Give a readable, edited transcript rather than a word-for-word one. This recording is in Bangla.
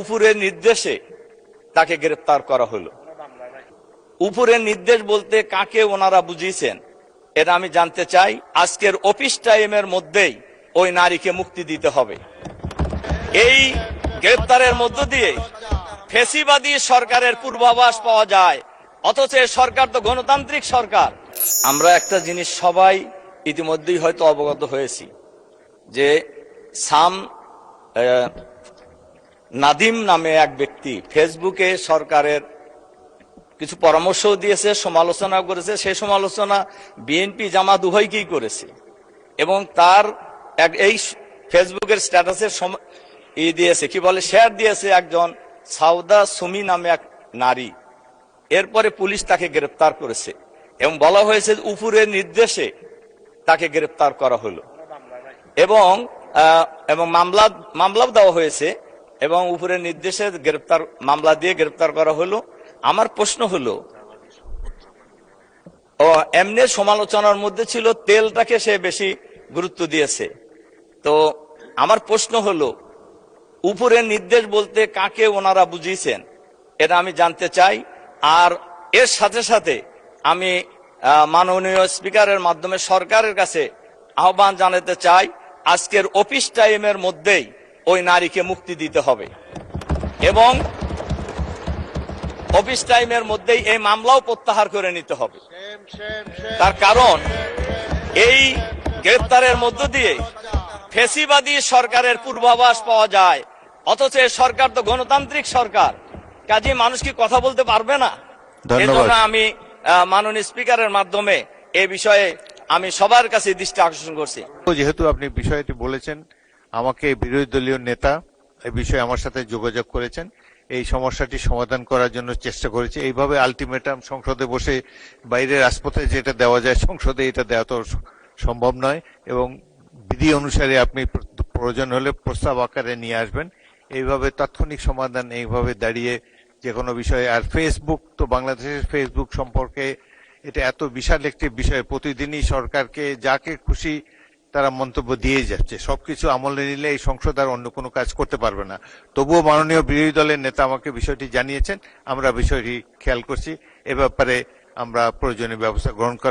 উপরের নির্দেশে তাকে গ্রেফতার করা হলো। উপরের নির্দেশ বলতে কাকে ওনারা বুঝিয়েছেন এটা আমি জানতে চাই। আজকের অফিস টাইমের মধ্যেই ওই নারীকে মুক্তি দিতে হবে। এই গ্রেফতারের মধ্য দিয়ে ফ্যাসিবাদী সরকারের পূর্বাভাস পাওয়া যায়, অথচ সরকার তো গণতান্ত্রিক সরকার। আমরা একটা জিনিস সবাই ইতিমধ্যেই হয়তো অবগত হয়েছি যে নাদিম নামে এক ব্যক্তি ফেসবুকে সরকারের কিছু পরামর্শ দিয়েছে, সমালোচনা করেছে। সেই সমালোচনা বিএনপি জামাত উভয়কেই করেছে এবং তার এই ফেসবুকের স্ট্যাটাসের দিয়েছে, কি বলে, শেয়ার দিয়েছে একজন সাউদা সুমি নামে এক নারী। এরপরে পুলিশ তাকে গ্রেফতার করেছে এবং বলা হয়েছে উপরের নির্দেশে তাকে গ্রেফতার করা হলো এবং মামলাও দেওয়া হয়েছে এবং উপরের নির্দেশে মামলা দিয়ে গ্রেফতার করা হলো। আমার প্রশ্ন হলো, এমনি সমালোচনার মধ্যে ছিল তেলটাকে সে বেশি গুরুত্ব দিয়েছে। তো আমার প্রশ্ন হলো, উপরের নির্দেশ বলতে কাকে ওনারা বুঝিয়েছেন এটা আমি জানতে চাই। আর এর সাথে সাথে আমি মাননীয় স্পিকারের মাধ্যমে সরকারের কাছে আহ্বান জানাতে চাই, আজকের অফিস টাইমের মধ্যেই ওই নারীকে মুক্তি দিতে হবে এবং অফিস টাইমের মধ্যেই এই মামলাও প্রত্যাহার করে নিতে হবে। তার কারণ এই গ্রেফতারের মধ্য দিয়ে ফ্যাসিবাদী সরকারের পূর্বাভাস পাওয়া যায়, অথচ সরকার তো গণতান্ত্রিক সরকার। কাজে মানুষ কি কথা বলতে পারবে না? এজন্য আমি মাননীয় স্পিকারের মাধ্যমে এই বিষয়ে আমি সবার কাছে দৃষ্টি আকর্ষণ করছি। যেহেতু আপনি বিষয়টি বলেছেন, আমাকে বিরোধী দলীয় নেতা এই বিষয়ে আমার সাথে যোগাযোগ করেছেন, এই সমস্যাটি সমাধান করার জন্য চেষ্টা করেছি। এইভাবে আলটিমেটাম সংসদে বসে বাইরের রাজপথে যেটা দেওয়া যায় সংসদে এটা দেওয়া তো সম্ভব নয় এবং বিধি অনুসারে আপনি প্রয়োজন হলে প্রস্তাব আকারে নিয়ে আসবেন। এইভাবে তাৎক্ষণিক সমাধান এইভাবে দাঁড়িয়ে যে কোনো বিষয়ে। আর ফেসবুক তো বাংলাদেশের ফেসবুক সম্পর্কে এটা এত বিশাল একটি বিষয়, প্রতিদিনই সরকারকে যাকে খুশি তারা মন্তব্য দিয়ে যাচ্ছে। সবকিছু আমলে নিলে এই সংসদ আর অন্য কোনো কাজ করতে পারবে না। তবুও মাননীয় বিরোধী দলের নেতা আমাকে বিষয়টি জানিয়েছেন, আমরা বিষয়টি খেয়াল করছি। এ ব্যাপারে আমরা প্রয়োজনীয় ব্যবস্থা গ্রহণ করার